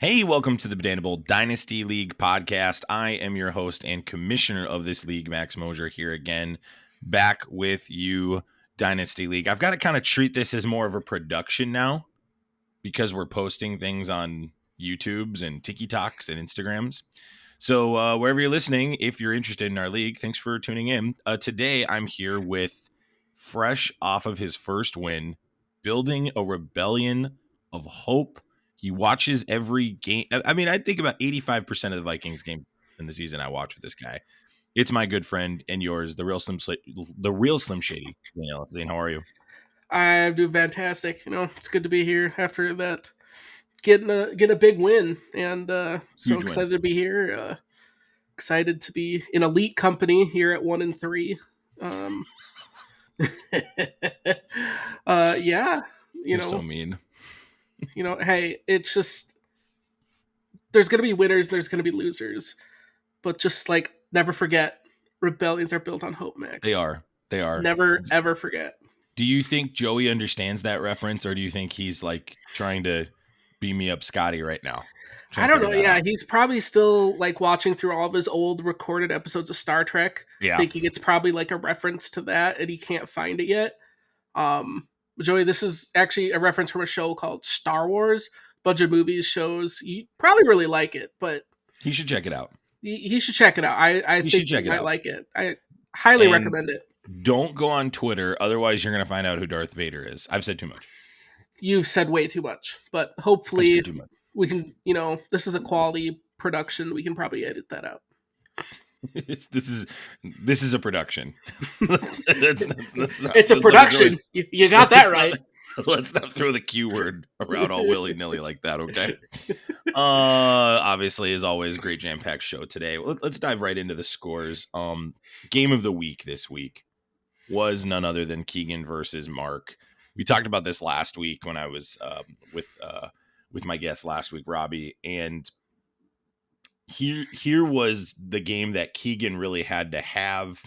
Hey, welcome to the Banana Dynasty League podcast. I am your host and commissioner of this league, Max Mosier, here again, back with you, Dynasty League. I've got to kind of treat this as more of a production now because we're posting things on YouTubes and TikToks and Instagrams. So wherever you're listening, if you're interested in our league, thanks for tuning in. Today, I'm here with, fresh off of his first win, building a rebellion of hope. He watches every game. I mean, I think about 85% of the Vikings game in the season I watch with this guy. It's my good friend and yours, the real Slim Shady. Zane, how are you? I'm doing fantastic. It's good to be here after that, getting a big win, and so Huge win. excited to be here. Excited to be in elite company here at 1-3. Um, yeah, You're so mean. Hey, it's just there's gonna be winners, there's gonna be losers, but just like never forget, rebellions are built on hope, Max. They are. Never ever forget. Do you think Joey understands that reference, or do you think he's like trying to beam me up Scotty right now? I don't know. Yeah, he's probably still like watching through all of his old recorded episodes of Star Trek, thinking it's probably like a reference to that, and he can't find it yet. Joey, this is actually a reference from a show called Star Wars. Bunch of movies, shows. You probably really like it, but he should check it out. He should check it out. I think he might like it. I highly recommend it. Don't go on Twitter, otherwise you're going to find out who Darth Vader is. I've said too much. You've said way too much, but hopefully we can, this is a quality production. We can probably edit that out. This is a production. It's a production. You got that right. Let's not throw the Q word around all willy-nilly like that, okay? Obviously, as always, great jam-packed show today. Let's dive right into the scores. Game of the week this week was none other than Keegan versus Mark. We talked about this last week when I was with my guest last week, Robbie, and here was the game that Keegan really had to have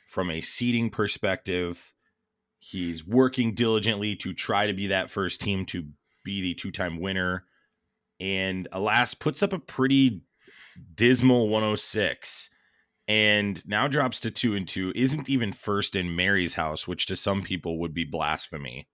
from a seeding perspective. He's working diligently to try to be that first team to be the two-time winner, and alas, puts up a pretty dismal 106. And now drops to 2-2, isn't even first in Mary's house, which to some people would be blasphemy.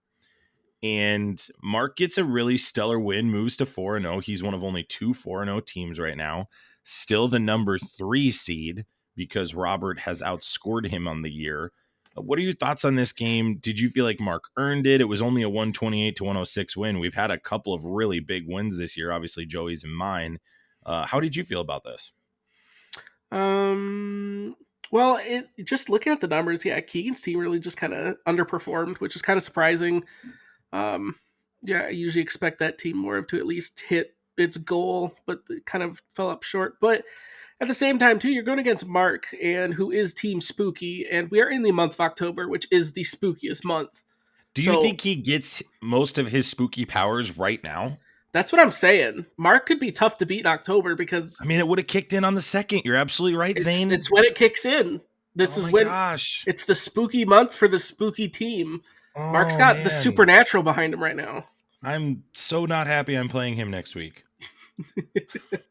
And Mark gets a really stellar win, moves to 4-0. He's one of only two 4-0 teams right now. Still the number 3 seed because Robert has outscored him on the year. What are your thoughts on this game? Did you feel like Mark earned it? It was only a 128-106 win. We've had a couple of really big wins this year. Obviously, Joey's and mine. How did you feel about this? Well, just looking at the numbers, yeah, Keegan's team really just kind of underperformed, which is kind of surprising. Yeah, I usually expect that team more to at least hit its goal, but it kind of fell up short. But at the same time, too, you're going against Mark, and who is Team Spooky, and we are in the month of October, which is the spookiest month. Do you think he gets most of his spooky powers right now? That's what I'm saying. Mark could be tough to beat in October because... I mean, it would have kicked in on the 2nd. You're absolutely right, Zane. It's when it kicks in. This is when... Gosh. It's the spooky month for the spooky team. Mark's got the supernatural behind him right now. I'm so not happy I'm playing him next week.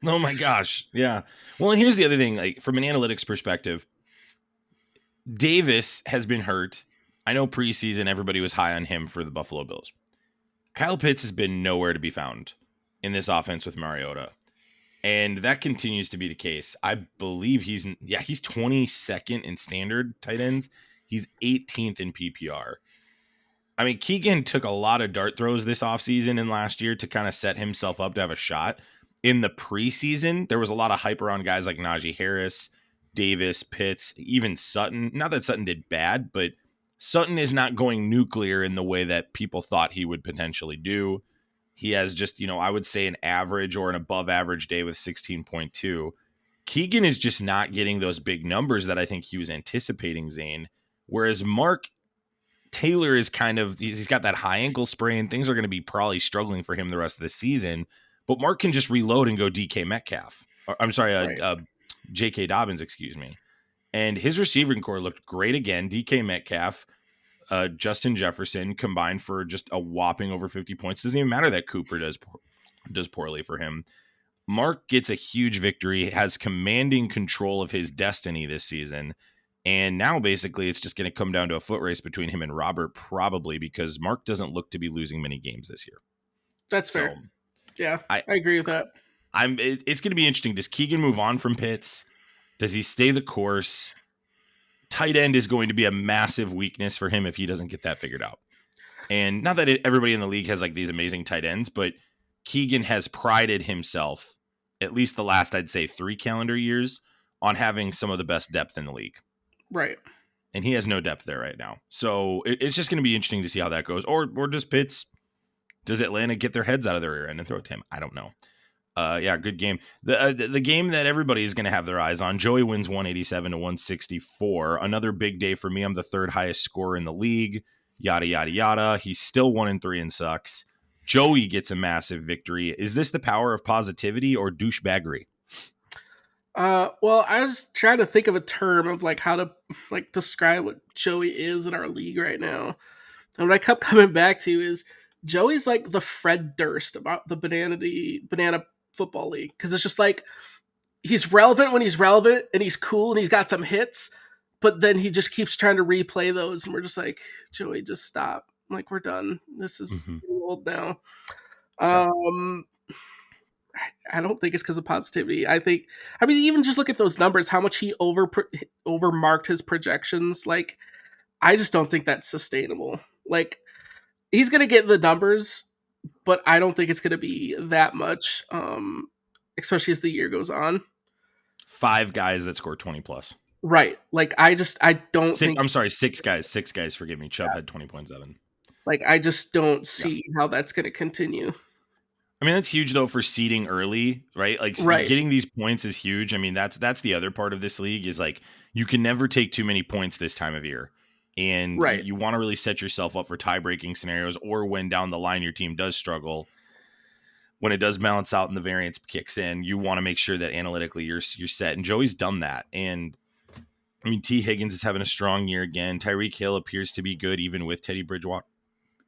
Oh my gosh. Yeah. Well, and here's the other thing, like from an analytics perspective, Davis has been hurt. I know preseason everybody was high on him for the Buffalo Bills. Kyle Pitts has been nowhere to be found in this offense with Mariota. And that continues to be the case. I believe he's 22nd in standard tight ends. He's 18th in PPR. I mean, Keegan took a lot of dart throws this offseason and last year to kind of set himself up to have a shot. In the preseason, there was a lot of hype around guys like Najee Harris, Davis, Pitts, even Sutton. Not that Sutton did bad, but Sutton is not going nuclear in the way that people thought he would potentially do. He has just, I would say an average or an above average day with 16.2. Keegan is just not getting those big numbers that I think he was anticipating, Zane. Whereas Mark Taylor is he's got that high ankle sprain. Things are going to be probably struggling for him the rest of the season. But Mark can just reload and go DK Metcalf. J.K. Dobbins, excuse me. And his receiving core looked great again. DK Metcalf, Justin Jefferson combined for just a whopping over 50 points. Doesn't even matter that Cooper does does poorly for him. Mark gets a huge victory, has commanding control of his destiny this season. And now basically it's just going to come down to a foot race between him and Robert, probably because Mark doesn't look to be losing many games this year. That's fair. So Yeah, I, I agree with that. it's going to be interesting. Does Keegan move on from Pitts? Does he stay the course? Tight end is going to be a massive weakness for him if he doesn't get that figured out. And not that everybody in the league has like these amazing tight ends, but Keegan has prided himself, at least the last, I'd say, 3 calendar years, on having some of the best depth in the league. Right. And he has no depth there right now. So it's just going to be interesting to see how that goes. Or does Atlanta get their heads out of their ear end and throw it to him? I don't know. Yeah, good game. The game that everybody is going to have their eyes on. Joey wins 187 to 164. Another big day for me. I'm the 3rd highest scorer in the league. Yada yada yada. He's still 1-3 and sucks. Joey gets a massive victory. Is this the power of positivity or douchebaggery? Well, I was trying to think of a term of like how to like describe what Joey is in our league right now. And what I kept coming back to is Joey's like the Fred Durst about the banana football league, because it's just like he's relevant when he's relevant and he's cool and he's got some hits, but then he just keeps trying to replay those, and we're just like, Joey, just stop. Like, we're done. This is getting old now. Fair. Um, I don't think it's because of positivity. I mean, even just look at those numbers, how much he overmarked his projections. Like, I just don't think that's sustainable. Like, he's gonna get the numbers, but I don't think it's gonna be that much. Especially as the year goes on. 5 guys that score 20 plus. Right. Like, I don't think. I'm sorry, 6 guys. 6 guys. Forgive me. Chubb had 20.7. Like, I just don't Yeah. see how that's gonna continue. I mean, that's huge though for seeding early, right? Like Right. getting these points is huge. I mean, that's the other part of this league is like you can never take too many points this time of year. And Right. you want to really set yourself up for tie-breaking scenarios or when down the line your team does struggle. When it does balance out and the variance kicks in, you want to make sure that analytically you're set. And Joey's done that. And I mean, T. Higgins is having a strong year again. Tyreek Hill appears to be good even with Teddy Bridgewater.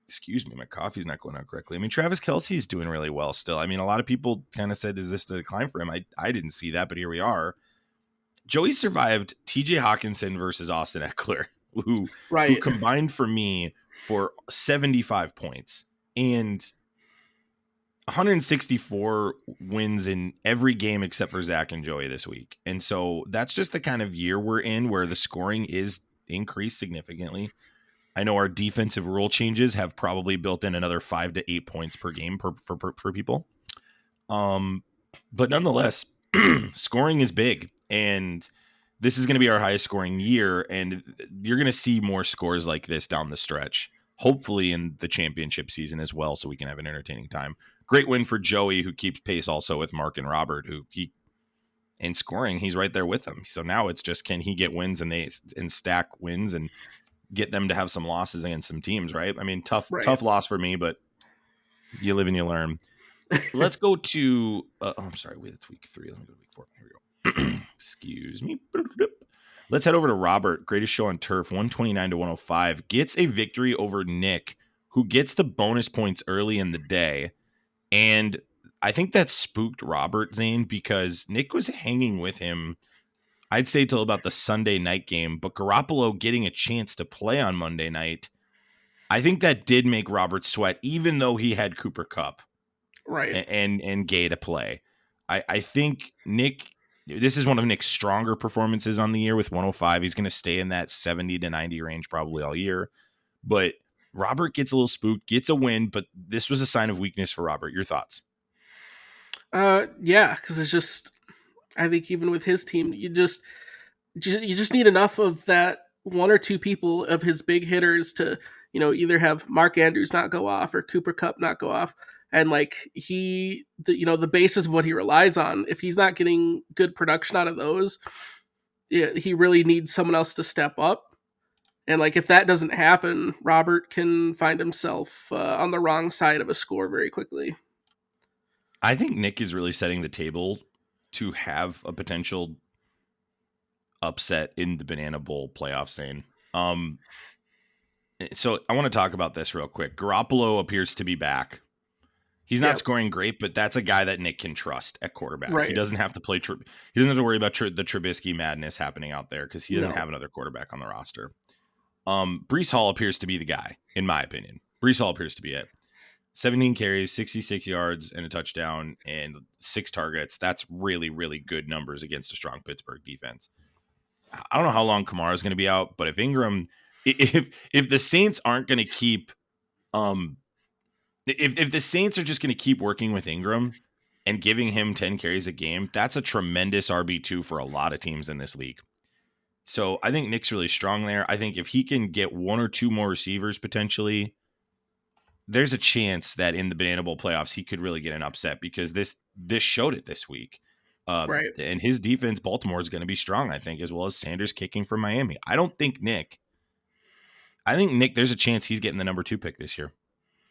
Excuse me, my coffee's not going out correctly. I mean, Travis Kelce's doing really well still. I mean, a lot of people kind of said, is this the decline for him? I didn't see that, but here we are. Joey survived TJ Hawkinson versus Austin Eckler, who Right. combined for me for 75 points and 164 wins in every game except for Zach and Joey this week. And so that's just the kind of year we're in where the scoring is increased significantly. I know our defensive rule changes have probably built in another 5 to 8 points per game for people. But nonetheless, scoring is big, and this is going to be our highest scoring year, and you're going to see more scores like this down the stretch, hopefully in the championship season as well, so we can have an entertaining time. Great win for Joey, who keeps pace also with Mark and Robert, who in scoring, he's right there with them. So now it's just, can he get wins and stack wins and get them to have some losses against some teams, right? I mean, tough loss for me, but you live and you learn. Let's go to, I'm sorry, wait, it's week 3. Let me go to week 4. Here we go. Excuse me. Let's head over to Robert, greatest show on turf, 129 to 105. Gets a victory over Nick, who gets the bonus points early in the day. And I think that spooked Robert, Zane, because Nick was hanging with him, I'd say, till about the Sunday night game. But Garoppolo getting a chance to play on Monday night, I think that did make Robert sweat, even though he had Cooper Kupp. Right. And Gay to play. I think Nick, this is one of Nick's stronger performances on the year with 105. He's going to stay in that 70 to 90 range probably all year. But Robert gets a little spooked, gets a win, but this was a sign of weakness for Robert. Your thoughts? Yeah, because it's just, I think even with his team, you just need enough of that one or two people of his big hitters to, either have Mark Andrews not go off or Cooper Kupp not go off. And like the basis of what he relies on, if he's not getting good production out of those, he really needs someone else to step up. And like if that doesn't happen, Robert can find himself on the wrong side of a score very quickly. I think Nick is really setting the table to have a potential upset in the Banana Bowl playoff scene. So I want to talk about this real quick. Garoppolo appears to be back. He's not Yeah, scoring great, but that's a guy that Nick can trust at quarterback. He right. doesn't have to play. He doesn't have to worry about the Trubisky madness happening out there because he doesn't No. have another quarterback on the roster. Brees Hall appears to be the guy, in my opinion. Brees Hall appears to be it. 17 carries, 66 yards, and a touchdown, and 6 targets. That's really, really good numbers against a strong Pittsburgh defense. I don't know how long Kamara is going to be out, but if Ingram, if the Saints aren't going to keep, if the Saints are just going to keep working with Ingram and giving him 10 carries a game, that's a tremendous RB2 for a lot of teams in this league. So I think Nick's really strong there. I think if he can get 1 or 2 more receivers potentially, there's a chance that in the Banana Bowl playoffs he could really get an upset because this showed it this week. Right. And his defense, Baltimore, is going to be strong, I think, as well as Sanders kicking for Miami. I think Nick, there's a chance he's getting the number 2 pick this year.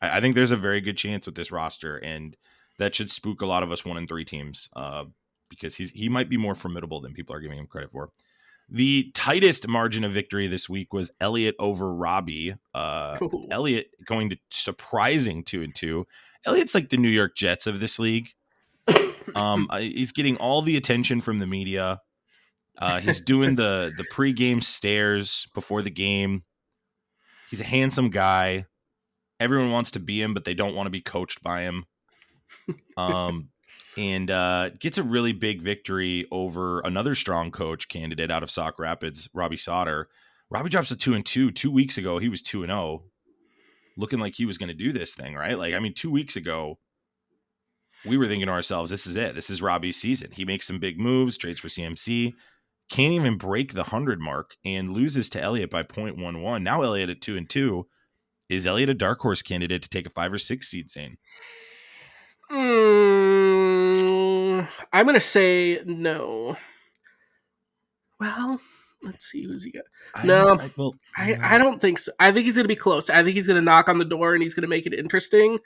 I think there's a very good chance with this roster, and that should spook a lot of us 1-3 teams because he might be more formidable than people are giving him credit for. The tightest margin of victory this week was Elliott over Robbie. Ooh. Elliott going to surprising 2-2. Elliott's like the New York Jets of this league. He's getting all the attention from the media. He's doing the pregame stares before the game. He's a handsome guy. Everyone wants to be him, but they don't want to be coached by him. And gets a really big victory over another strong coach candidate out of Sauk Rapids, Robbie Sauter. Robbie drops a 2-2. 2 weeks ago, he was 2-0, looking like he was going to do this thing, right? 2 weeks ago, we were thinking to ourselves, this is it. This is Robbie's season. He makes some big moves, trades for CMC, can't even break the 100 mark, and loses to Elliott by 0.11. Now Elliott at 2-2. Is Elliott a dark horse candidate to take a 5 or 6 seed, Zane? I'm gonna say no. Well, let's see who's he got. No, I don't think so. I think he's gonna be close. I think he's gonna knock on the door and he's gonna make it interesting.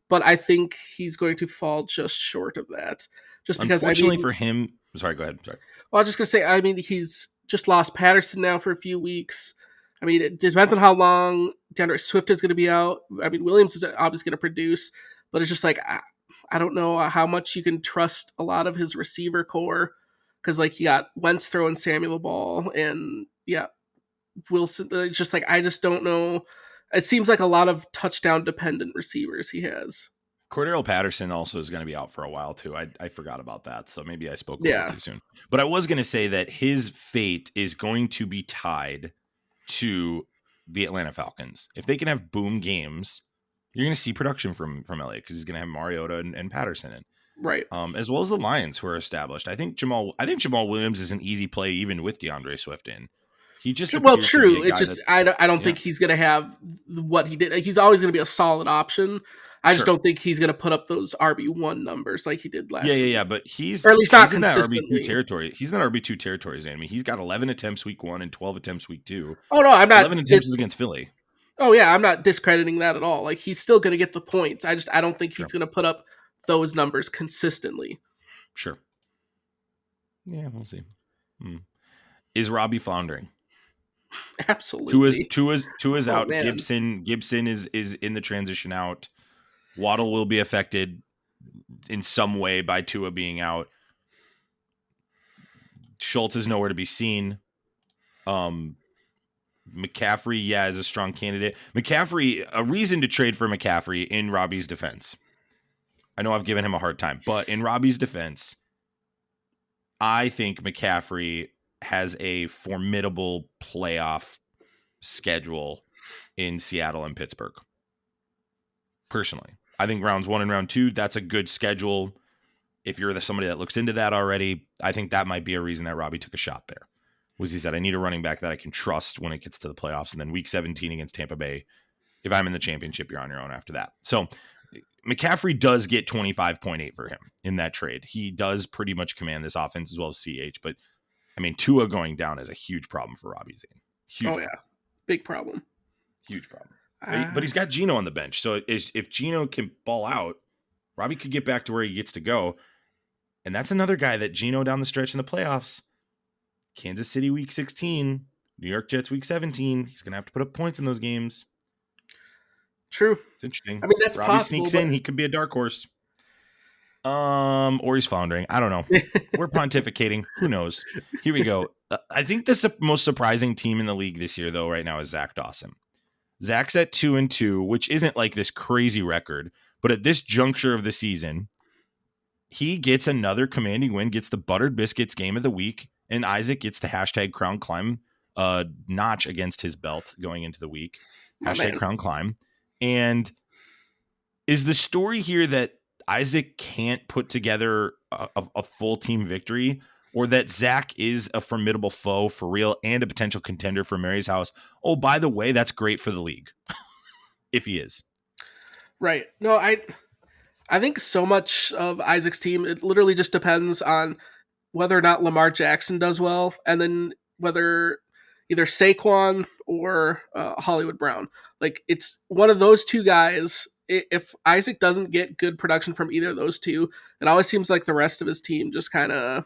But I think he's going to fall just short of that. Just because Unfortunately for him, sorry, go ahead. Sorry. well, I was just gonna say, he's just lost Patterson now for a few weeks. It depends on how long DeAndre Swift is going to be out. Williams is obviously going to produce, but it's just like I don't know how much you can trust a lot of his receiver core because you got Wentz throwing Samuel the ball and Wilson. It's just I just don't know. It seems like a lot of touchdown dependent receivers he has. Cordero Patterson also is going to be out for a while too. I forgot about that, so maybe I spoke a little Yeah, too soon. But I was going to say that his fate is going to be tied to the Atlanta Falcons. If they can have boom games, you're going to see production from Elliott because he's going to have Mariota and Patterson in, right. as well as the Lions who are established. I think Jamal Williams is an easy play even with DeAndre Swift in. He just Well, appears to be true. a It's guy just that I don't think he's gonna have what he did. He's always gonna be a solid option. I just sure. don't think he's gonna put up those RB1 numbers like he did last week, Yeah. But or at least not he's in that RB2 consistently. territory. He's in that RB2 territory, Zane. He's got 11 attempts week 1 and 12 attempts week 2. Oh no, I'm 11 not. attempts is against Philly. Oh yeah, I'm not discrediting that at all. He's still gonna get the points. I don't think Sure. he's gonna put up those numbers consistently. Sure. Yeah, we'll see. Is Robbie floundering? Absolutely. Tua's Oh out. man. Gibson is in the transition out. Waddle will be affected in some way by Tua being out. Schultz is nowhere to be seen. McCaffrey, is a strong candidate. McCaffrey, a reason to trade for McCaffrey in Robbie's defense. I know I've given him a hard time, but in Robbie's defense, I think McCaffrey has a formidable playoff schedule in Seattle and Pittsburgh. Personally, I think rounds 1 and round 2, that's a good schedule. If you're somebody that looks into that already, I think that might be a reason that Robbie took a shot there. Was he said, I need a running back that I can trust when it gets to the playoffs. And then week 17 against Tampa Bay, if I'm in the championship, you're on your own after that. So McCaffrey does get 25.8 for him in that trade. He does pretty much command this offense as well as CH. But Tua going down is a huge problem for Robbie Zane. Huge problem. Big problem. Huge problem. But he's got Geno on the bench. So if Geno can ball out, Robbie could get back to where he gets to go. And that's another guy that Geno down the stretch in the playoffs. Kansas City week 16, New York Jets week 17. He's going to have to put up points in those games. True. It's interesting. I mean, that's Robbie possible, sneaks but in. He could be a dark horse. Or he's floundering. I don't know. We're pontificating. Who knows? Here we go. I think the most surprising team in the league this year, though, right now is Zach Dawson. Zach's at 2-2, which isn't like this crazy record, but at this juncture of the season, he gets another commanding win, gets the Buttered Biscuits game of the week, and Isaac gets the hashtag crown climb notch against his belt going into the week. my Hashtag man. crown climb. And is the story here that Isaac can't put together a full team victory, or that Zach is a formidable foe for real and a potential contender for Mary's house? Oh, by the way, that's great for the league if he is. Right. No, I think so much of Isaac's team, it literally just depends on whether or not Lamar Jackson does well, and then whether either Saquon or Hollywood Brown. Like, it's one of those two guys. If Isaac doesn't get good production from either of those two, it always seems like the rest of his team just kind of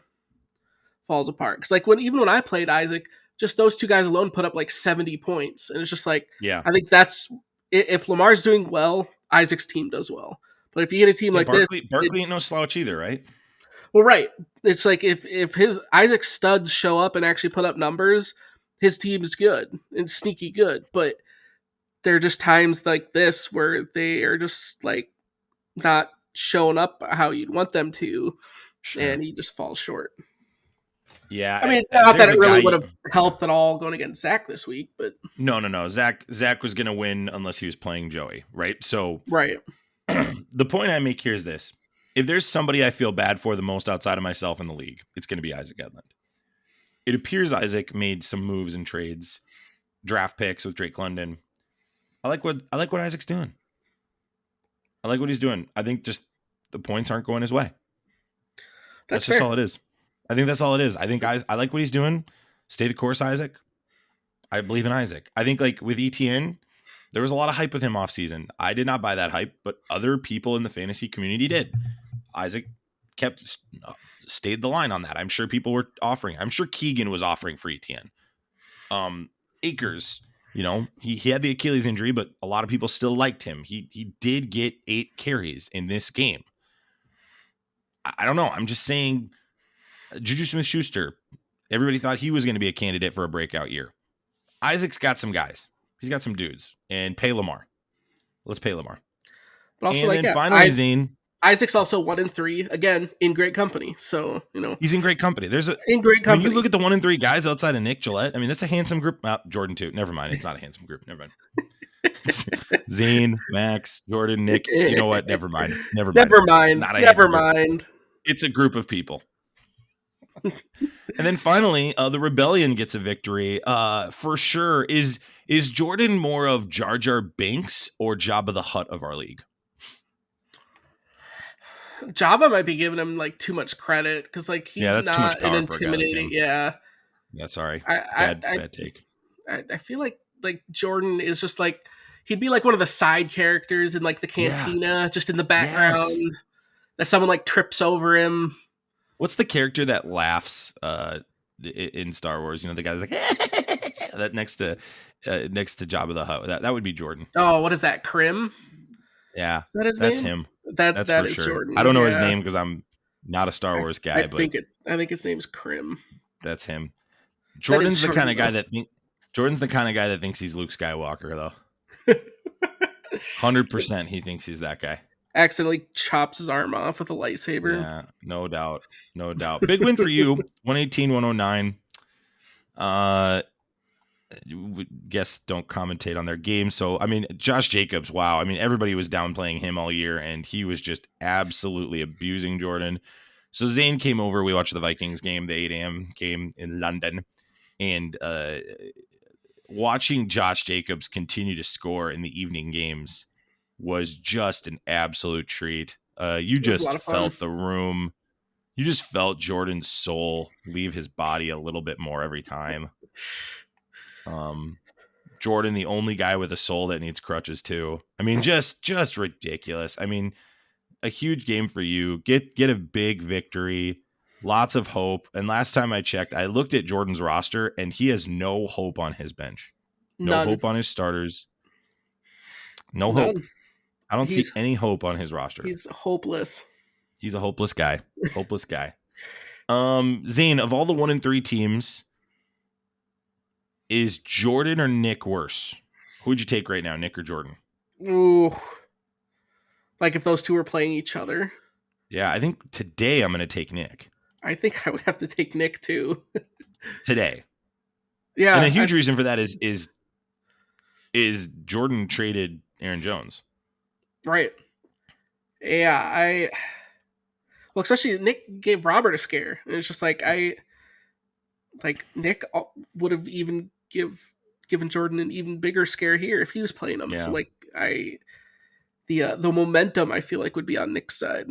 falls apart. Because like even when I played Isaac, just those two guys alone put up like 70 points, and it's just like Yeah. I think that's if Lamar's doing well, Isaac's team does well. But if you get a team Yeah, like this, Barkley ain't no slouch either, right? well, right. It's like if his Isaac studs show up and actually put up numbers, his team is good and sneaky good. But there are just times like this where they are just like not showing up how you'd want them to, Sure. and he just falls short. I Yeah, mean, not that there's a it really guy. would have helped at all going against Zach this week, but No. Zach was going to win unless he was playing Joey, right? So right. the point I make here is this. If there's somebody I feel bad for the most outside of myself in the league, it's going to be Isaac Edlund. It appears Isaac made some moves and trades, draft picks with Drake London. I like what Isaac's doing. I like what he's doing. I think just the points aren't going his way. That's Just fair. all it is. I think that's all it is. I think I like what he's doing. Stay the course, Isaac. I believe in Isaac. I think like with ETN, there was a lot of hype with him off season. I did not buy that hype, but other people in the fantasy community did. Isaac stayed the line on that. I'm sure people were offering. I'm sure Keegan was offering for ETN. Akers, he had the Achilles injury, but a lot of people still liked him. He did get 8 carries in this game. I don't know. I'm just saying, Juju Smith-Schuster, everybody thought he was going to be a candidate for a breakout year. Isaac's got some guys. He's got some dudes. And pay Lamar. Let's pay Lamar. But also, And like, then yeah, finally, Zane. Isaac's also 1-3 again in great company. So He's in great company. in great When you company. look at the 1-3 guys outside of Nick Gillette, I mean, that's a handsome group. Jordan too. Never mind. It's not a handsome group. Never mind. Zane, Max, Jordan, Nick. You know what? Never mind. Never mind. Not a Never handsome group. mind. It's a group of people. And then finally, the Rebellion gets a victory. For sure. Is Jordan more of Jar Jar Binks or Jabba the Hutt of our league? Java might be giving him like too much credit because like he's that's too much not an power for a guy like intimidating. him. Yeah, Yeah, sorry. I Bad take. I feel like Jordan is just like he'd be like one of the side characters in like the cantina, just in the background. Yes. That someone like trips over him. What's the character that laughs in Star Wars? The guy's like that next to Jabba the Hutt. That would be Jordan. Oh, what is that? Krim? Yeah, Is that his that's name? him. That's for is sure. Jordan. I don't know his Yeah. name because I'm not a Star Wars guy, I but think his name's Krim. that's him. That Jordan's is the kind Jordan, of guy though. Jordan's the kind of guy that thinks he's Luke Skywalker, though. 100%, he thinks he's that guy. Accidentally chops his arm off with a lightsaber. Yeah, no doubt. Big win for you, 118-109. Guests don't commentate on their game. So, I mean, Josh Jacobs, wow. I mean, everybody was downplaying him all year, and he was just absolutely abusing Jordan. So Zane came over. We watched the Vikings game, the 8 a.m. game in London. And watching Josh Jacobs continue to score in the evening games was just an absolute treat. You just felt the room. You just felt Jordan's soul leave his body a little bit more every time. Jordan, the only guy with a soul that needs crutches too. I mean, just ridiculous. I mean, a huge game for you. Get a big victory. Lots of hope. And last time I checked, I looked at Jordan's roster, and he has no hope on his bench. No None. hope on his starters. No hope. None. I don't see He's any hope on his roster. he's hopeless. He's a hopeless guy. Hopeless guy. Zane, of all the 1-3 teams, is Jordan or Nick worse? Who'd you take right now, Nick or Jordan? Ooh, like if those two were playing each other, Yeah, I think today I'm going to take Nick. I think I would have to take Nick too. Today. And a Yeah, huge reason for that is Jordan traded Aaron Jones. right. Yeah, well, especially Nick gave Robert a scare, and it's just like Nick would have even given Jordan an even bigger scare here if he was playing him. So Yeah. like the momentum I feel like would be on Nick's side.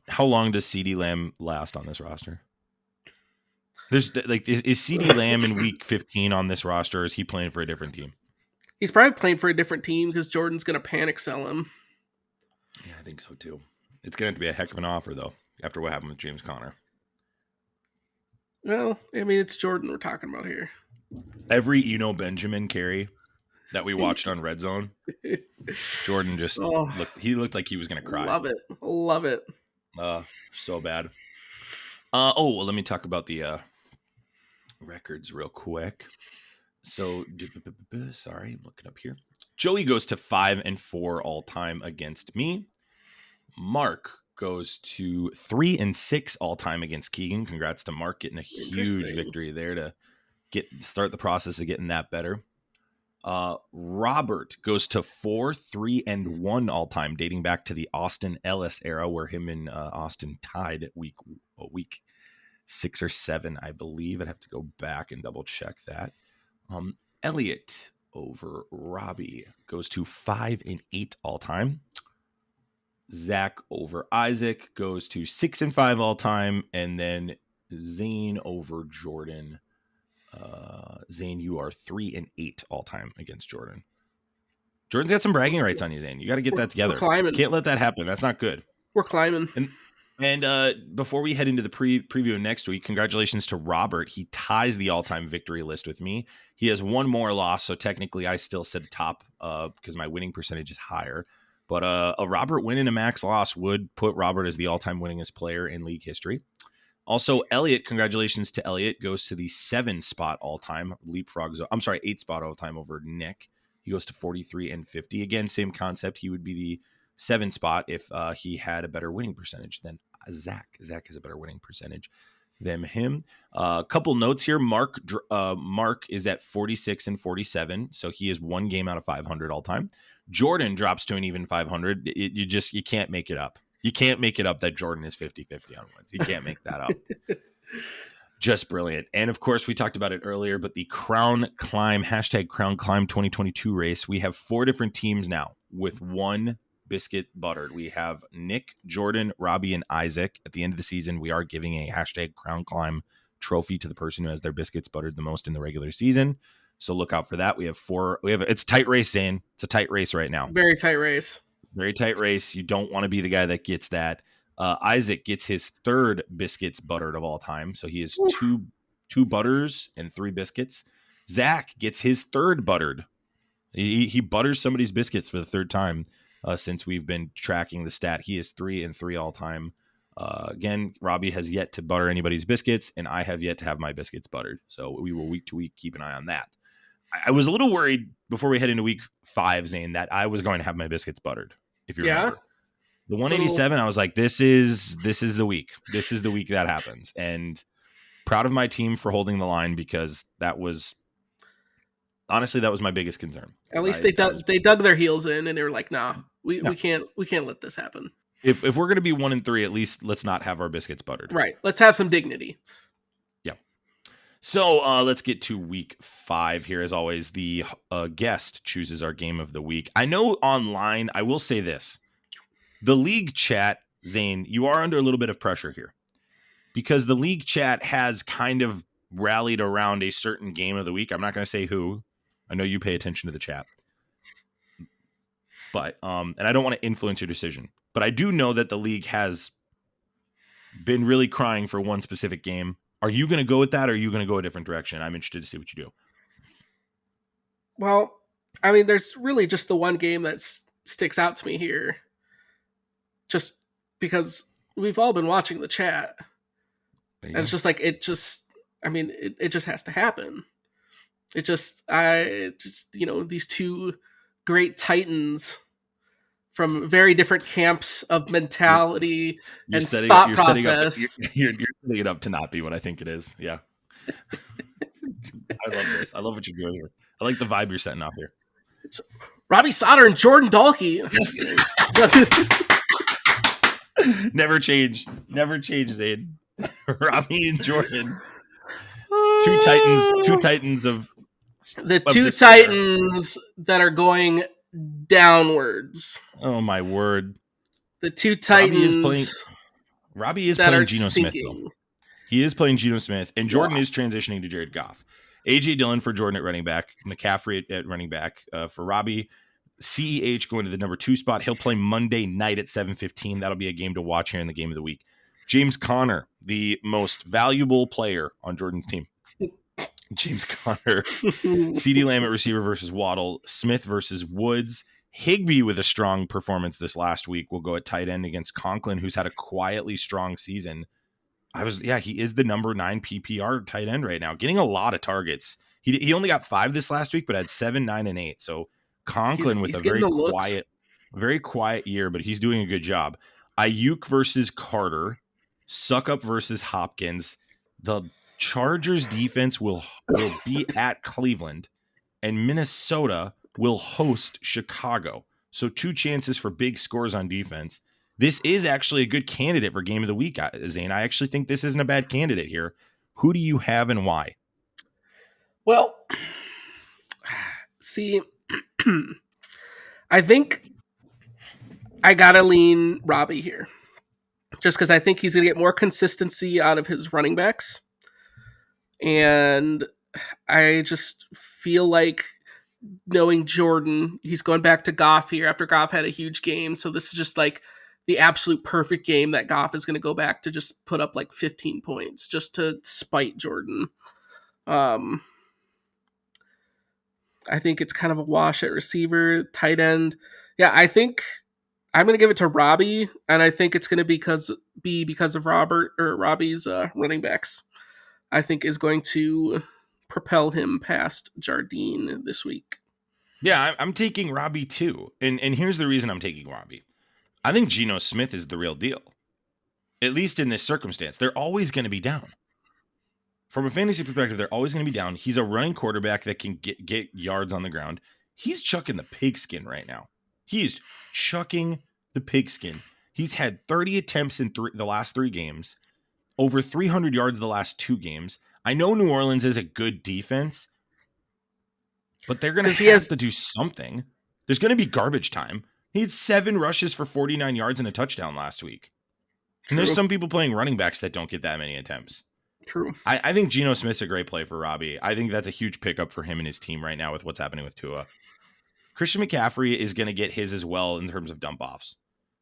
How long does CD Lamb last on this roster? There's like is CD Lamb in week 15 on this roster, or is he playing for a different team? He's probably playing for a different team because Jordan's gonna panic sell him. Yeah, I think so too. It's going to have to be a heck of an offer though, after what happened with James Conner. Well, I mean it's Jordan we're talking about here. Every Benjamin carry that we watched on Red Zone, Jordan just Oh, looked like he was going to cry. love it, love it. So bad. Well, let me talk about the records real quick. So, sorry, I'm looking up here. Joey goes to 5-4 all time against me. Mark goes to 3-6 all time against Keegan. Congrats to Mark getting a huge victory there to start the process of getting that better. Robert goes to 4-3-1 all time, dating back to the Austin Ellis era, where him and Austin tied at week 6 or 7, I believe. I'd have to go back and double check that. Elliot over Robbie goes to 5-8 all time. Zach over Isaac goes to 6-5 all time, and then Zane over Jordan. Zane, you are 3-8 all time against Jordan. Jordan's got some bragging rights on you, Zane. You got to get that together. We're climbing. Can't let that happen. That's not good. We're climbing. And before we head into the preview of next week, congratulations to Robert. He ties the all-time victory list with me. He has one more loss, so technically I still sit atop because my winning percentage is higher. But a Robert win and a Max loss would put Robert as the all-time winningest player in league history. Also, Elliot, congratulations to Elliot, goes to the 7 spot all-time, leapfrogs. I'm sorry, 8 spot all-time over Nick. He goes to 43-50. Again, same concept. He would be the 7 spot if he had a better winning percentage than Zach. Zach has a better winning percentage than him. A couple notes here. Mark is at 46-47, so he is 1 game out of 500 all time. Jordan drops to an even 500. You can't make it up. You can't make it up that Jordan is 50-50 on wins. You can't make that up. Just brilliant. And of course, we talked about it earlier, but the Crown Climb, #Crown Climb 2022 race, we have 4 different teams now with 1 biscuit buttered. We have Nick, Jordan, Robbie, and Isaac. At the end of the season, we are giving a #Crown Climb trophy to the person who has their biscuits buttered the most in the regular season. So look out for that. We have 4. It's a tight race, Zane. It's a tight race right now. Very tight race. Very tight race. You don't want to be the guy that gets that. Isaac gets his 3rd biscuits buttered of all time. So he has two butters and 3 biscuits. Zach gets his 3rd buttered. He butters somebody's biscuits for the 3rd time since we've been tracking the stat. He is 3-3 all time. Again, Robbie has yet to butter anybody's biscuits, and I have yet to have my biscuits buttered. So we will week to week keep an eye on that. I was a little worried before we head into week 5, Zane, that I was going to have my biscuits buttered. If you remember. The 187, I was like, this is the week. This is the week that happens. And proud of my team for holding the line, because that was my biggest concern. At least they dug their heels in and they were like, nah, we can't let this happen. If we're going to be 1-3, at least let's not have our biscuits buttered. Right. Let's have some dignity. Yeah. So let's get to week 5 here. As always, the guest chooses our game of the week. I know online, I will say this. The league chat, Zane, you are under a little bit of pressure here, because the league chat has kind of rallied around a certain game of the week. I'm not going to say who. I know you pay attention to the chat, but and I don't want to influence your decision, but I do know that the league has been really crying for one specific game. Are you going to go with that, or are you going to go a different direction? I'm interested to see what you do. Well, I mean, there's really just the one game that sticks out to me here, just because we've all been watching the chat, There you and it's go. just like it just. I mean, it just has to happen. I just these two great titans from very different camps of You're mentality you're and setting up. thought You're setting up. You're, process. you're setting it up to not be what I think it is. Yeah, I love this. I love what you're doing here. I like the vibe you're setting off here. It's Robbie Sauter and Jordan Dalkey. I'm just Yes. kidding. Never change. Never change, Zane. Robbie and Jordan, two titans. Two titans The of two despair. titans that are going downwards. Oh my word. The two Robbie is playing. titans Robbie is that playing are Geno Smith though. sinking. He is playing Geno Smith, and Wow. Jordan is transitioning to Jared Goff. AJ Dillon for Jordan at running back, McCaffrey at running back for Robbie. CEH going to the number 2 spot. He'll play Monday night at 7:15. That'll be a game to watch here in the game of the week. James Conner, the most valuable player on Jordan's team. James Conner, CeeDee Lamb at receiver versus Waddle, Smith versus Woods. Higbee with a strong performance this last week will go at tight end against Conklin, who's had a quietly strong season. He is the number 9 PPR tight end right now, getting a lot of targets. He only got 5 this last week, but had 7, 9, and 8. So Conklin with He's a getting the looks. very quiet year, but he's doing a good job. Ayuk versus Carter, Suckup versus Hopkins. The Chargers defense will be at Cleveland, and Minnesota will host Chicago. So 2 chances for big scores on defense. This is actually a good candidate for game of the week, Zane. I actually think this isn't a bad candidate here. Who do you have and why? Well, see, I think I gotta lean Robbie here, just because I think he's gonna get more consistency out of his running backs, and I just feel like knowing Jordan, he's going back to Goff here after Goff had a huge game. So this is just like the absolute perfect game that Goff is going to go back to just put up like 15 points just to spite Jordan. Um, I think it's kind of a wash at receiver, tight end. Yeah, I think I'm going to give it to Robbie, and I think it's going to be because of Robbie's running backs. I think is going to propel him past Jardine this week. Yeah, I'm taking Robbie too. And here's the reason I'm taking Robbie. I think Geno Smith is the real deal. At least in this circumstance. They're always going to be down. From a fantasy perspective, they're always going to be down. He's a running quarterback that can get yards on the ground. He's chucking the pigskin right now. He is chucking the pigskin. He's had 30 attempts in the last 3 games, over 300 yards the last 2 games. I know New Orleans is a good defense, but they're going to have to do something. There's going to be garbage time. He had 7 rushes for 49 yards and a touchdown last week. True. And there's some people playing running backs that don't get that many attempts. True. I think Geno Smith's a great play for Robbie. I think that's a huge pickup for him and his team right now with what's happening with Tua. Christian McCaffrey is going to get his as well in terms of dump offs.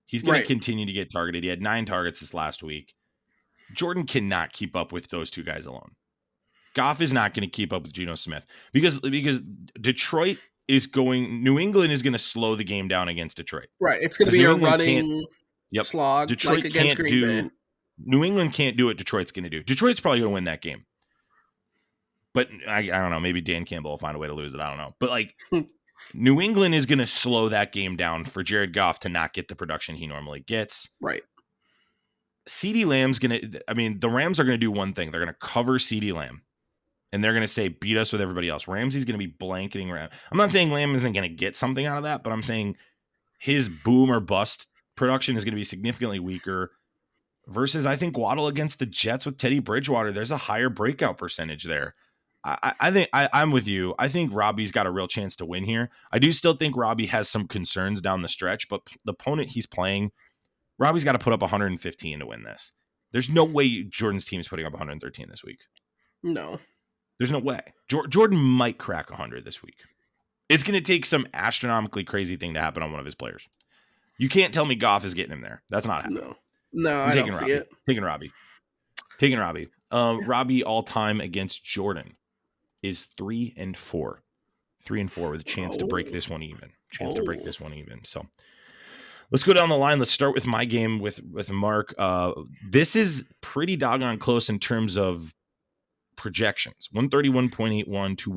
He's going to continue to get targeted. He had 9 targets this last week. Jordan cannot keep up with those 2 guys alone. Goff is not going to keep up with Geno Smith because Detroit is going. New England is going to slow the game down against Detroit. Right. It's going to be a running slog. Detroit like against can't Green Bay. New England can't do what Detroit's going to do. Detroit's probably going to win that game. But I don't know. Maybe Dan Campbell will find a way to lose it. I don't know. But like New England is going to slow that game down for Jared Goff to not get the production he normally gets. Right. CeeDee Lamb's going to, the Rams are going to do one thing. They're going to cover CeeDee Lamb. And they're going to say, beat us with everybody else. Ramsey's going to be blanketing Ram. I'm not saying Lamb isn't going to get something out of that, but I'm saying his boom or bust production is going to be significantly weaker versus, I think, Waddle against the Jets with Teddy Bridgewater. There's a higher breakout percentage there. I think I'm with you. I think Robbie's got a real chance to win here. I do still think Robbie has some concerns down the stretch, but the opponent he's playing, Robbie's got to put up 115 to win this. There's no way Jordan's team is putting up 113 this week. No. There's no way. Jordan might crack 100 this week. It's going to take some astronomically crazy thing to happen on one of his players. You can't tell me Goff is getting him there. That's not happening. No, I don't see it. Taking Robbie. Robbie all time against Jordan is 3-4. 3-4 with a chance to break Oh, this one even. oh, So let's go down the line. Let's start with my game with Mark. This is pretty doggone close in terms of projections. 131.81 to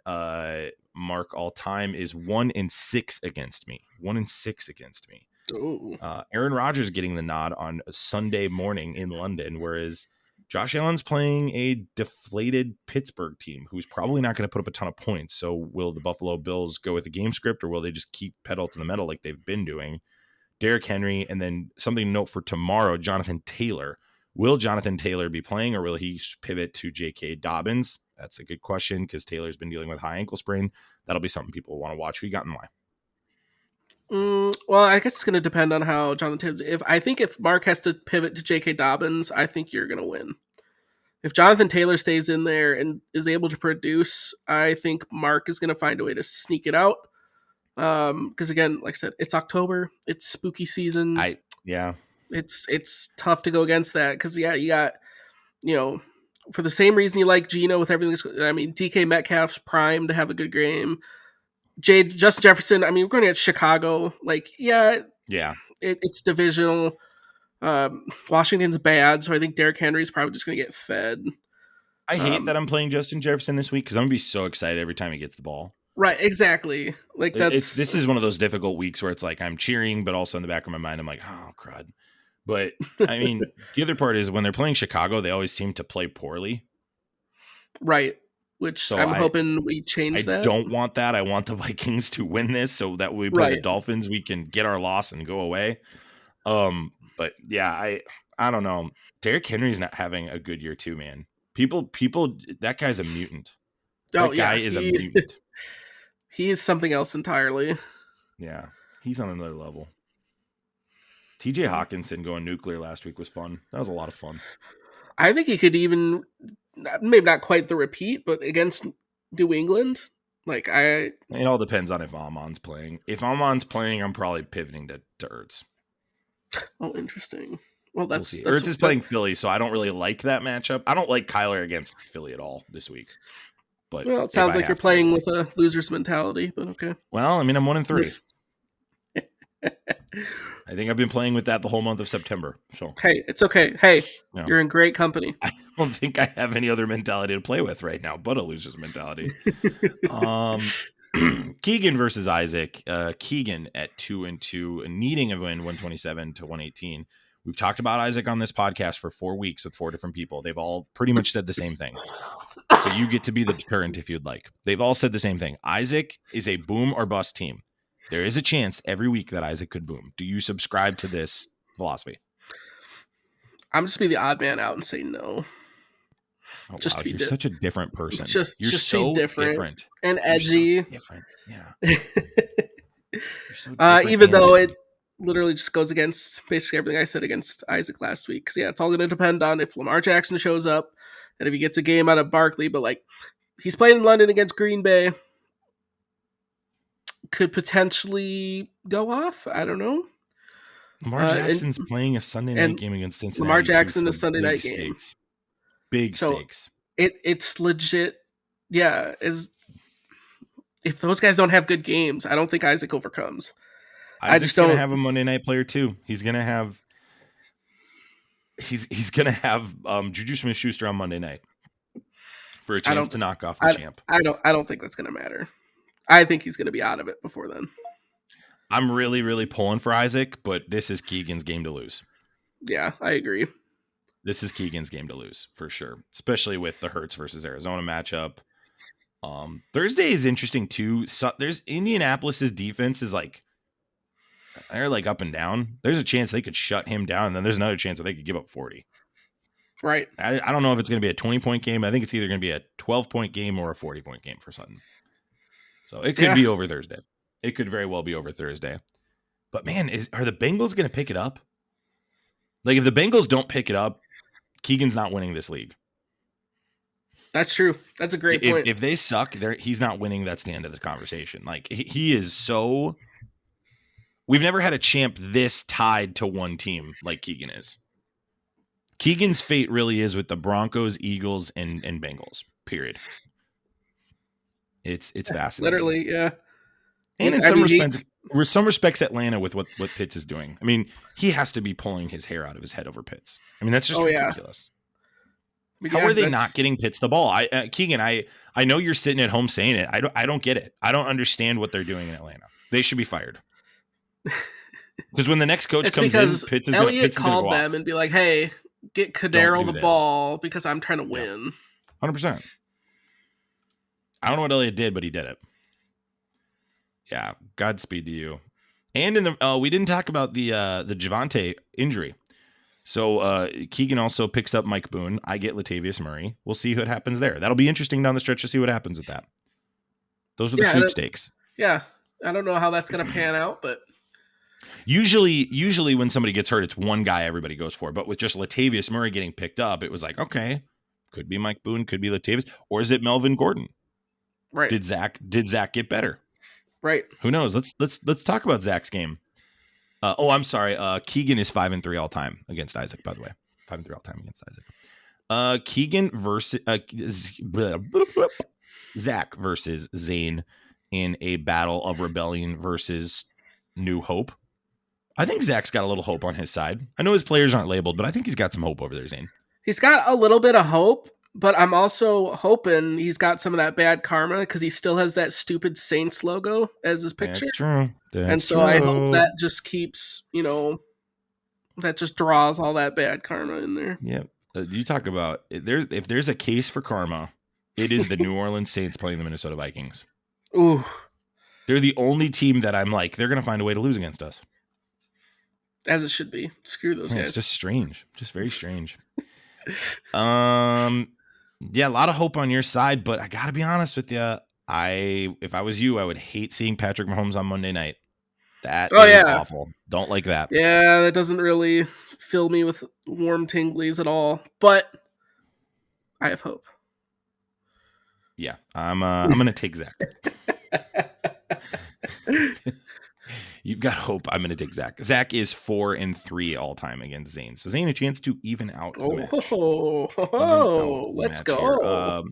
131.85. Mark all time is 1-6 against me. 1-6 against me. oh. Aaron Rodgers getting the nod on a Sunday morning in London, whereas Josh Allen's playing a deflated Pittsburgh team who's probably not going to put up a ton of points. So will the Buffalo Bills go with a game script, or will they just keep pedal to the metal like they've been doing? Derrick Henry, and then something to note for tomorrow, Jonathan Taylor. Will Jonathan Taylor be playing, or will he pivot to J.K. Dobbins? That's a good question because Taylor's been dealing with high ankle sprain. That'll be something people want to watch. Who you got in line? Well, I guess it's going to depend on how Jonathan Taylor. If Mark has to pivot to J.K. Dobbins, I think you're going to win. If Jonathan Taylor stays in there and is able to produce, I think Mark is going to find a way to sneak it out. Because again, like I said, it's October, it's spooky season. Yeah. It's tough to go against that because you got for the same reason you like Geno with everything. I mean, DK Metcalf's prime to have a good game. Justin Jefferson. I mean, we're going to get Chicago. Like, yeah, Yeah. it's divisional. Washington's bad, so I think Derrick Henry's probably just going to get fed. I hate that Um, I'm playing Justin Jefferson this week because I'm gonna be so excited every time he gets the ball. right, exactly. Like that's This is one of those difficult weeks where it's like I'm cheering, but also in the back of my mind I'm like, oh crud. But I mean, the other part is when they're playing Chicago, they always seem to play poorly. right. Which So I'm hoping we change I that. don't want that. I want the Vikings to win this so that when we play the Right. Dolphins, we can get our loss and go away. But yeah, I don't know. Derrick Henry's not having a good year too, man. People, that guy's a mutant. Oh That guy yeah, is a mutant. he is something else entirely. Yeah, he's on another level. TJ Hawkinson going nuclear last week was fun. That was a lot of fun. I think he could even maybe not quite the repeat, but against New England, like I It all depends on if Amon's playing. If Amon's playing, I'm probably pivoting to Ertz. oh interesting. Well, We'll see. Ertz is that. playing Philly, so I don't really like that matchup. I don't like Kyler against Philly at all this week. But Well, it if sounds I like you're have to, I playing will. with a loser's mentality, but okay. Well, I mean, I'm 1-3. I think I've been playing with that the whole month of September. So, Hey, it's okay. Hey, you know, you're in great company. I don't think I have any other mentality to play with right now, but a loser's mentality. Keegan versus Isaac. Keegan at 2-2, needing a win 127 to 118. We've talked about Isaac on this podcast for 4 weeks with 4 different people. They've all pretty much said the same thing. So you get to be the deterrent if you'd like. They've all said the same thing. Isaac is a boom or bust team. There is a chance every week that Isaac could boom. Do you subscribe to this philosophy? I'm just be the odd man out and say no. Oh Just wow, to be you're such a different person. You're just to be so different different. and You're so edgy. different. Yeah. You're so different Even and though edgy. it literally just goes against basically everything I said against Isaac last week. Because yeah, it's all going to depend on if Lamar Jackson shows up and if he gets a game out of Barkley. But like, he's playing in London against Green Bay, could potentially go off. I don't know. Lamar And Jackson's playing a Sunday night and game against Lamar Cincinnati too Jackson for is Sunday big night game, stakes. Big so stakes. it's legit. Yeah, is if those guys don't have good games, I don't think Isaac overcomes. I just Isaac's gonna don't. have a Monday night player too. He's gonna have Juju Smith-Schuster on Monday night for a I chance don't. to knock off the I, champ. I don't think that's going to matter. I think he's going to be out of it before then. I'm really, really pulling for Isaac, but this is Keegan's game to lose. Yeah, I agree. This is Keegan's game to lose for sure, especially with the Hurts versus Arizona matchup. Thursday is interesting too. So there's Indianapolis's defense is like they're like up and down. There's a chance they could shut him down, and then there's another chance where they could give up 40. Right. I don't know if it's going to be a 20-point game. I think it's either going to be a 12-point game or a 40-point game for Sutton. So it could Yeah. be over Thursday. It could very well be over Thursday. But man, are the Bengals going to pick it up? Like if the Bengals don't pick it up, Keegan's not winning this league. That's true. That's a great point. If they suck, he's not winning. That's the end of the conversation. Like he is so. We've never had a champ this tied to one team like Keegan is. Keegan's fate really is with the Broncos, Eagles, and Bengals. Period. It's fascinating. Literally, yeah. And in I some mean, respects, he's Atlanta with what Pitts is doing. I mean, he has to be pulling his hair out of his head over Pitts. I mean, that's just oh yeah. ridiculous. I mean, How yeah, are they not that's getting Pitts the ball? Keegan, I know you're sitting at home saying it. I don't get it. I don't understand what they're doing in Atlanta. They should be fired. Because when the next coach it's comes in, because Pitts Elliott is gonna go called them off. and be like, "Hey, get Don't Kadero do the this. ball because I'm trying to Yeah, win." 100%. I don't know what Elliott did, but he did it. Yeah, Godspeed to you. And in the we didn't talk about the Javonte injury. So Keegan also picks up Mike Boone. I get Latavius Murray. We'll see what happens there. That'll be interesting down the stretch to see what happens with that. Those are the Yeah, sweepstakes. yeah. I don't know how that's gonna pan out, but Usually when somebody gets hurt, it's one guy everybody goes for. But with just Latavius Murray getting picked up, it was like, okay, could be Mike Boone, could be Latavius, or is it Melvin Gordon? right, Did Zach get better? right. Who knows? Let's talk about Zach's game. I'm sorry. Keegan is 5-3 all time against Isaac. By the way, 5-3 all time against Isaac. Keegan versus Zach versus Zane in a battle of rebellion versus New Hope. I think Zach's got a little hope on his side. I know his players aren't labeled, but I think he's got some hope over there, Zane. He's got a little bit of hope, but I'm also hoping he's got some of that bad karma because he still has that stupid Saints logo as his picture. That's true. And so I hope that just keeps, that just draws all that bad karma in there. Yeah. You talk about if there's a case for karma, it is the New Orleans Saints playing the Minnesota Vikings. Ooh. They're the only team that I'm like, they're going to find a way to lose against us. As it should be. Screw those guys. It's just strange. Just very strange. Yeah, a lot of hope on your side, but I got to be honest with you. If I was you, I would hate seeing Patrick Mahomes on Monday night. That is awful. Don't like that. Yeah, that doesn't really fill me with warm tinglies at all. But I have hope. Yeah, I'm gonna take Zach. You've got hope. I'm gonna take Zach. Zach is 4-3 all time against Zane. So Zane a chance to even out the match. Let's go.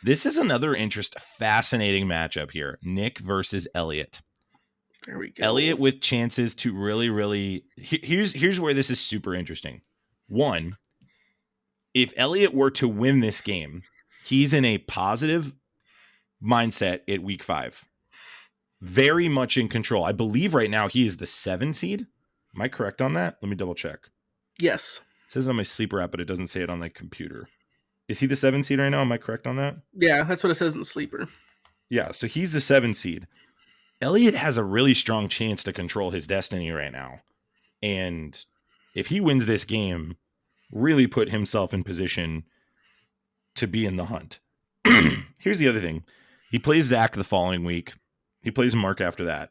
This is another fascinating matchup here. Nick versus Elliott. There we go. Elliott with chances to really. Here's where this is super interesting. One, if Elliott were to win this game, he's in a positive mindset at week 5. Very much in control. I believe right now he is the 7 seed. Am I correct on that? Let me double check. Yes. It says it on my sleeper app, but it doesn't say it on the computer. Is he the 7 seed right now? Am I correct on that? Yeah, that's what it says in the sleeper. Yeah, so he's the 7 seed. Elliott has a really strong chance to control his destiny right now. And if he wins this game, really put himself in position to be in the hunt. Here's the other thing. He plays Zach the following week. He plays Mark after that.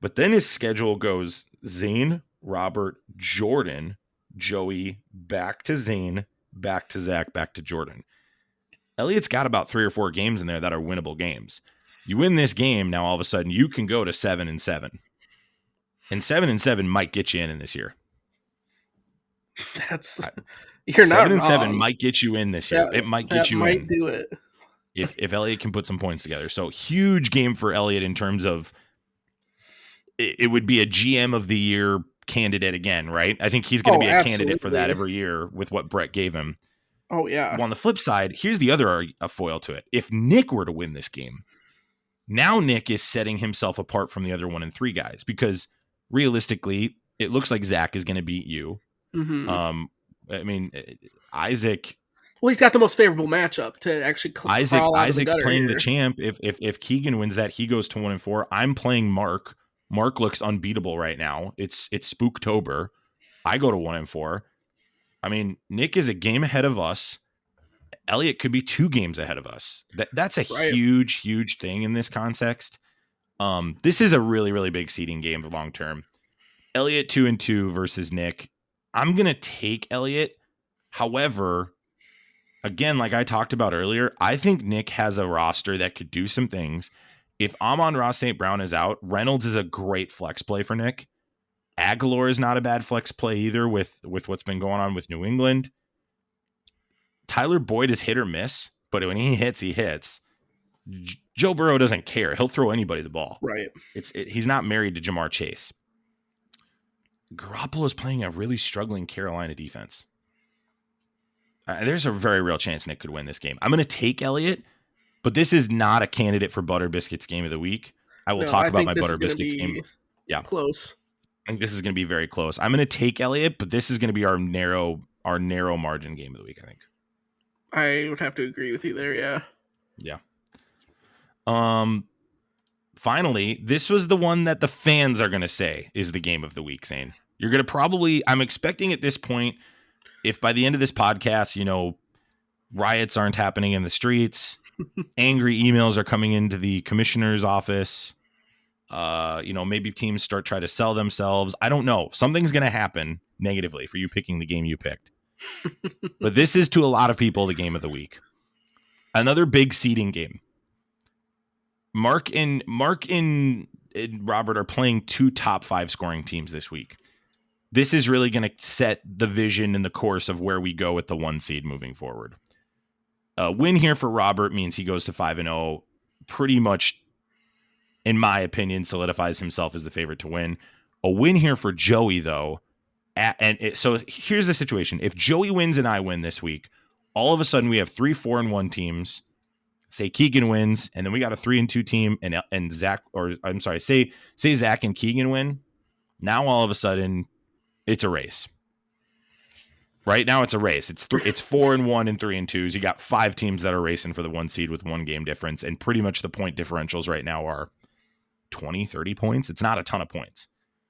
But then his schedule goes Zane, Robert, Jordan, Joey, back to Zane, back to Zach, back to Jordan. Elliott's got about 3 or 4 games in there that are winnable games. You win this game, now all of a sudden you can go to 7-7. And 7-7 might get you in this year. You're 7-7 might get you in this year. It might get you in. Do it. If Elliott can put some points together. So huge game for Elliott in terms of it would be a GM of the year candidate again, right? I think he's going to be a candidate for that every year with what Brett gave him. Oh, yeah. Well, on the flip side, here's the other foil to it. If Nick were to win this game, now Nick is setting himself apart from the other 1-3 guys because realistically, it looks like Zach is going to beat you. Mm-hmm. I mean, Isaac. Well, he's got the most favorable matchup to actually Isaac's playing the champ. If Keegan wins that, he goes to 1-4. I'm playing Mark. Mark looks unbeatable right now. It's Spooktober. I go to 1-4. I mean, Nick is a game ahead of us. Elliott could be 2 games ahead of us. That's a huge thing in this context. This is a really big seeding game long term. Elliott 2-2 versus Nick. I'm gonna take Elliott. However, again, like I talked about earlier, I think Nick has a roster that could do some things. If Amon-Ra St. Brown is out, Reynolds is a great flex play for Nick. Aguilar is not a bad flex play either with what's been going on with New England. Tyler Boyd is hit or miss, but when he hits, he hits. Joe Burrow doesn't care. He'll throw anybody the ball. Right. He's not married to Jamar Chase. Garoppolo is playing a really struggling Carolina defense. There's a very real chance Nick could win this game. I'm going to take Elliott, but this is not a candidate for Butter Biscuits game of the week. I will No, talk I about think my this Butter is going to Biscuits game. be Yeah, close. I think this is going to be very close. I'm going to take Elliott, but this is going to be our narrow margin game of the week, I think. I would have to agree with you there, yeah. Yeah. Finally, this was the one that the fans are going to say is the game of the week, Zane. You're going to probably, I'm expecting at this point, if by the end of this podcast, riots aren't happening in the streets, angry emails are coming into the commissioner's office, maybe teams start trying to sell themselves. I don't know. Something's going to happen negatively for you picking the game you picked. But this is, to a lot of people, the game of the week. Another big seeding game. Mark and Robert are playing 2 top 5 scoring teams this week. This is really going to set the vision and the course of where we go with the 1 seed moving forward. A win here for Robert means he goes to 5-0, pretty much, in my opinion, solidifies himself as the favorite to win. A win here for Joey, though, so here's the situation. If Joey wins and I win this week, all of a sudden we have 3 4-1 teams. Say Keegan wins, and then we got a 3-2 team, and Zach, or I'm sorry, say Zach and Keegan win. Now all of a sudden, it's a race. Right now, it's a race. It's 4-1 and 3-2s. You got 5 teams that are racing for the 1 seed with 1 game difference, and pretty much the point differentials right now are 20, 30 points. It's not a ton of points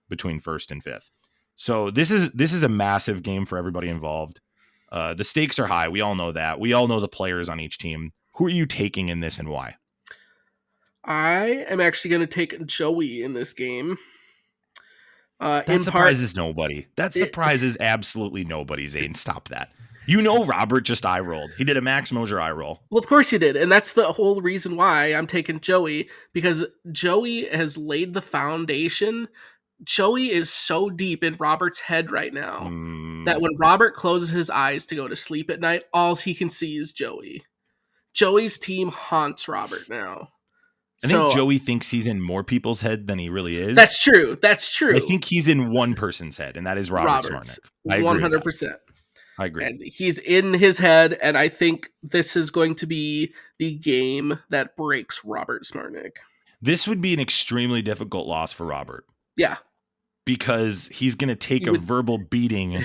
between 1st and 5th. So this is a massive game for everybody involved. The stakes are high. We all know that. We all know the players on each team. Who are you taking in this and why? I am actually going to take Joey in this game. That surprises nobody. That surprises absolutely nobody, Zane. Stop that. Robert just eye rolled. He did a Max Mosier eye roll. Well, of course he did. And that's the whole reason why I'm taking Joey, because Joey has laid the foundation. Joey is so deep in Robert's head right now that when Robert closes his eyes to go to sleep at night, all he can see is Joey. Joey's team haunts Robert now. I think Joey thinks he's in more people's head than he really is. That's true. I think he's in one person's head, and that is Robert Smartnick. I agree 100%. I agree. And he's in his head, and I think this is going to be the game that breaks Robert Smartnick. This would be an extremely difficult loss for Robert. Yeah. Because he's going to take a verbal beating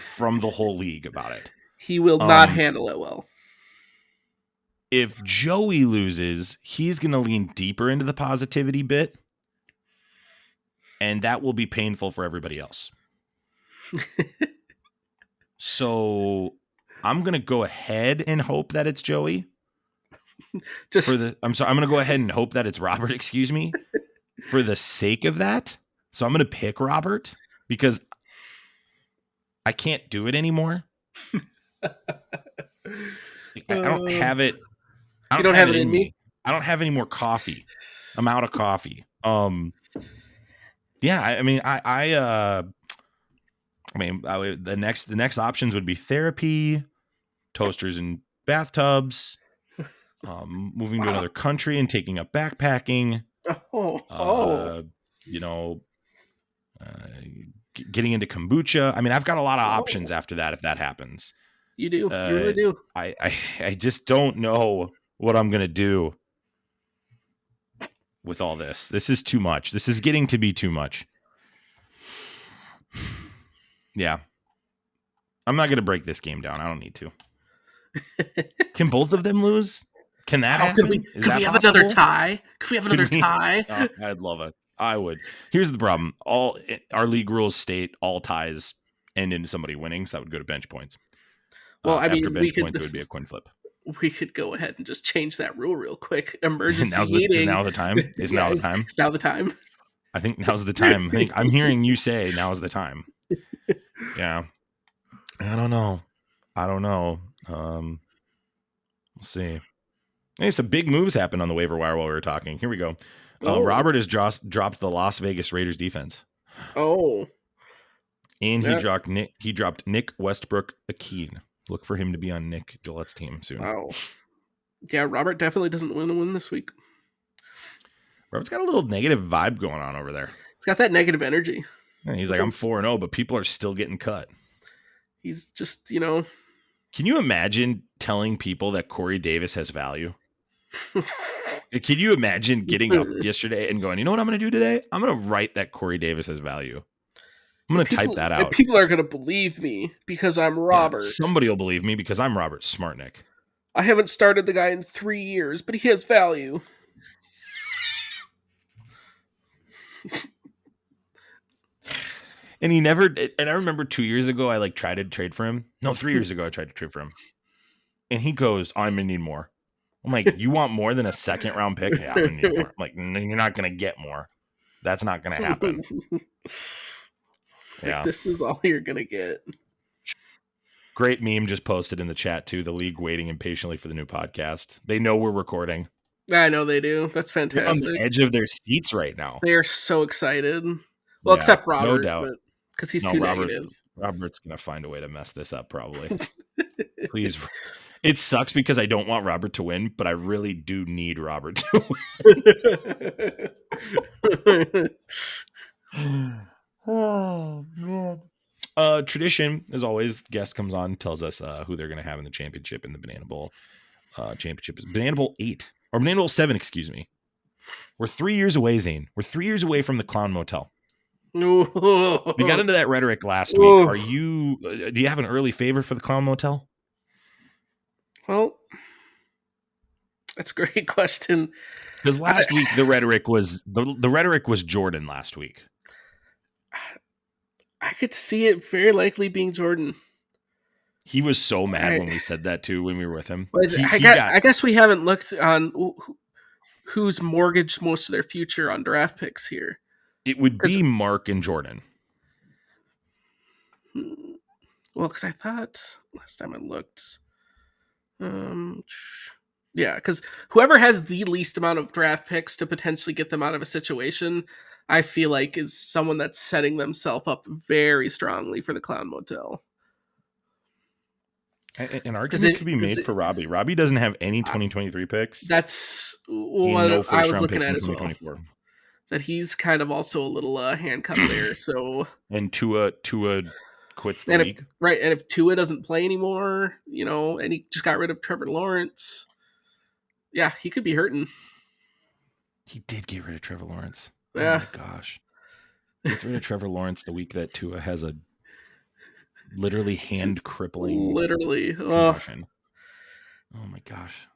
from the whole league about it. He will not handle it well. If Joey loses, he's going to lean deeper into the positivity bit, and that will be painful for everybody else. So I'm going to go ahead and hope that it's Joey. I'm going to go ahead and hope that it's Robert, excuse me, for the sake of that. So I'm going to pick Robert because I can't do it anymore. I don't have it. You don't have it in me? I don't have any more coffee. I'm out of coffee. Yeah, the next options would be therapy, toasters and bathtubs, moving to another country and taking up backpacking. Getting into kombucha. I mean, I've got a lot of options after that if that happens. You do. You really do. I just don't know what I'm going to do with all this. This is too much. This is getting to be too much. Yeah. I'm not going to break this game down. I don't need to. Can both of them lose? Can that happen? Could we have another tie? Could we have another tie? Oh, I'd love it. I would. Here's the problem. Our league rules state all ties end in somebody winning, so that would go to bench points. Well, after bench points, it would be a coin flip. We could go ahead and just change that rule real quick. Emergency Is now the time? Is now the time? It's now the time. I think now's the time. I'm hearing you say now's the time. Yeah. I don't know. We'll see. Hey, some big moves happened on the waiver wire while we were talking. Here we go. Robert has dropped the Las Vegas Raiders defense. Oh. And he dropped Nick Westbrook-Akeen. Look for him to be on Nick Gillette's team soon. Wow. Yeah, Robert definitely doesn't win this week. Robert's got a little negative vibe going on over there. He's got that negative energy. And he's Which like, I'm 4-0, but people are still getting cut. He's just, you know. Can you imagine telling people that Corey Davis has value? Can you imagine getting up yesterday and going, you know what I'm going to do today? I'm going to write that Corey Davis has value. I'm going to type that out. And people are going to believe me because I'm Robert. Yeah, somebody will believe me because I'm Robert Smartnick. I haven't started the guy in 3 years, but he has value. And he never, and I remember 2 years ago, I like tried to trade for him. No, 3 years ago, I tried to trade for him. And he goes, I'm going to need more. I'm like, you want more than a second round pick? Yeah, I'm going to need more. I'm like, no, you're not going to get more. That's not going to happen. Yeah. This is all you're going to get. Great meme just posted in the chat too. The league waiting impatiently for the new podcast. They know we're recording. I know they do. That's fantastic. They're on the edge of their seats right now. They are so excited. Well, yeah, except Robert, no doubt, because he's too negative. Robert's gonna find a way to mess this up, probably. Please. It sucks because I don't want Robert to win, but I really do need Robert to win. Oh man. Tradition, as always, guest comes on, tells us who they're going to have in the championship in the Banana Bowl. Championship is Banana Bowl 8 or Banana Bowl 7, excuse me. We're 3 years away, Zane. We're 3 years away from the Clown Motel. We got into that rhetoric last week. Are you? Do you have an early favor for the Clown Motel? Well, that's a great question. Because last week the rhetoric was Jordan. Last week. I could see it very likely being Jordan. He was so mad when we said that too when we were with him. I guess we haven't looked on who's mortgaged most of their future on draft picks here. It would be Mark and Jordan. Well, because I thought last time I looked, yeah, because whoever has the least amount of draft picks to potentially get them out of a situation, I feel like is someone that's setting themselves up very strongly for the Clown Motel. An argument could be made for Robbie. Robbie doesn't have any 2023 picks. That's what no I was looking at as well. That he's kind of also a little handcuffed there. So and Tua quits the league, right? And if Tua doesn't play anymore, and he just got rid of Trevor Lawrence, yeah, he could be hurting. He did get rid of Trevor Lawrence. Yeah. Oh my gosh, he gets rid of Trevor Lawrence the week that Tua has a literally hand crippling concussion. Oh my gosh.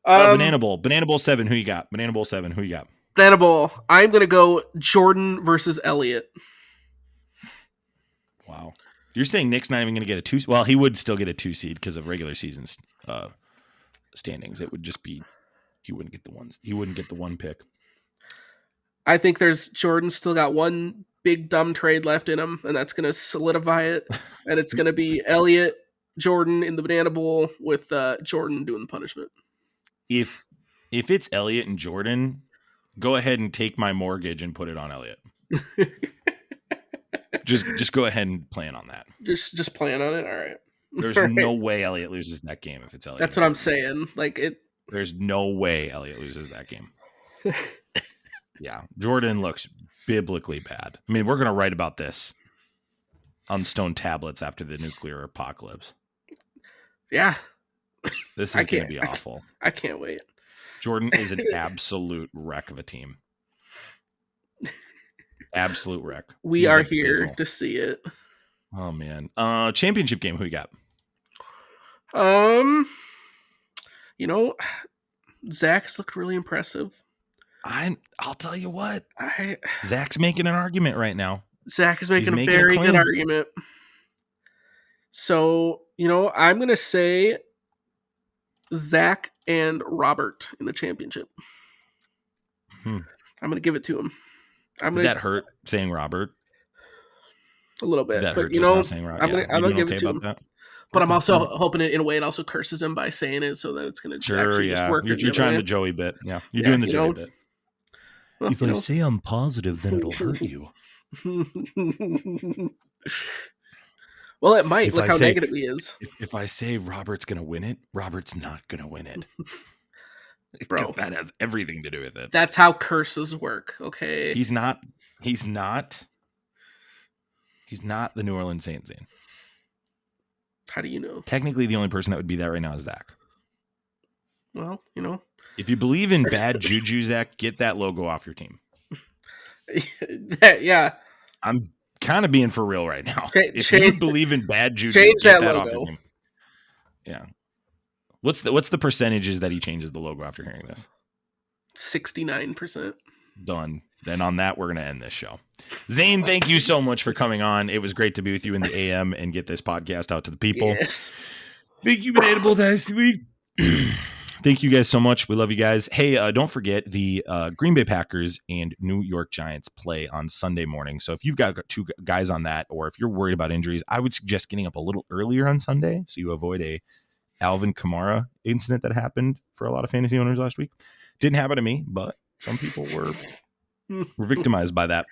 Banana Bowl 7. Who you got? Banana Bowl 7. Who you got? Banana Bowl. I'm gonna go Jordan versus Elliott. Wow. You're saying Nick's not even gonna get a 2? Well, he would still get a 2 seed because of regular season standings. It would just be he wouldn't get the ones. He wouldn't get the 1 pick. I think Jordan's still got one big dumb trade left in him, and that's going to solidify it. And it's going to be Elliott, Jordan in the Banana Bowl with Jordan doing the punishment. If it's Elliott and Jordan, go ahead and take my mortgage and put it on Elliott. just go ahead and plan on that. Just plan on it. All right. There's no way Elliott loses that game if it's Elliott. That's what I'm saying. There's no way Elliott loses that game. Yeah, Jordan looks biblically bad. I mean, we're going to write about this on stone tablets after the nuclear apocalypse. Yeah. This is going to be awful. I can't wait. Jordan is an absolute wreck of a team. Absolute wreck. We are here to see it. Oh, man. Championship game, who you got? Zach's looked really impressive. I'll tell you what. Zach's making an argument right now. Zach is making a very good argument. So, I'm going to say Zach and Robert in the championship. I'm going to give it to him. Did that hurt saying Robert? A little bit. Did that hurt just not saying Robert? I'm going to give it to him. That? But I'm also hoping it in a way it also curses him by saying it so that it's going to actually just work. You're trying the Joey bit. Yeah, you're doing the Joey bit. Well, if I say I'm positive, then it'll hurt you. Well, it might. If Look I how say negative he is, if I say Robert's gonna win it, Robert's not gonna win it because bro. that has everything to do with it. That's how curses work. Okay. He's not. He's not. He's not the New Orleans Saints. Zane. How do you know? Technically, the only person that would be that right now is Zach. Well, you know. If you believe in bad juju, Zach, get that logo off your team. Yeah. I'm kind of being for real right now. If you Change, believe in bad juju, change get that that off your logo. team. Yeah. What's the percentages that he changes the logo after hearing this? 69%. Done. Then on that, we're going to end this show. Zane, thank you so much for coming on. It was great to be with you in the AM and get this podcast out to the people. Yes. Thank you, Banatable Dynasty. Thank you guys so much. We love you guys. Hey, don't forget the Green Bay Packers and New York Giants play on Sunday morning. So if you've got two guys on that, or if you're worried about injuries, I would suggest getting up a little earlier on Sunday so you avoid a Alvin Kamara incident that happened for a lot of fantasy owners last week. Didn't happen to me, but some people were victimized by that.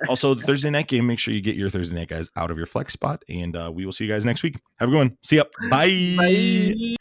Also, the Thursday night game, make sure you get your Thursday night guys out of your flex spot, and we will see you guys next week. Have a good one. See ya. Bye. Bye.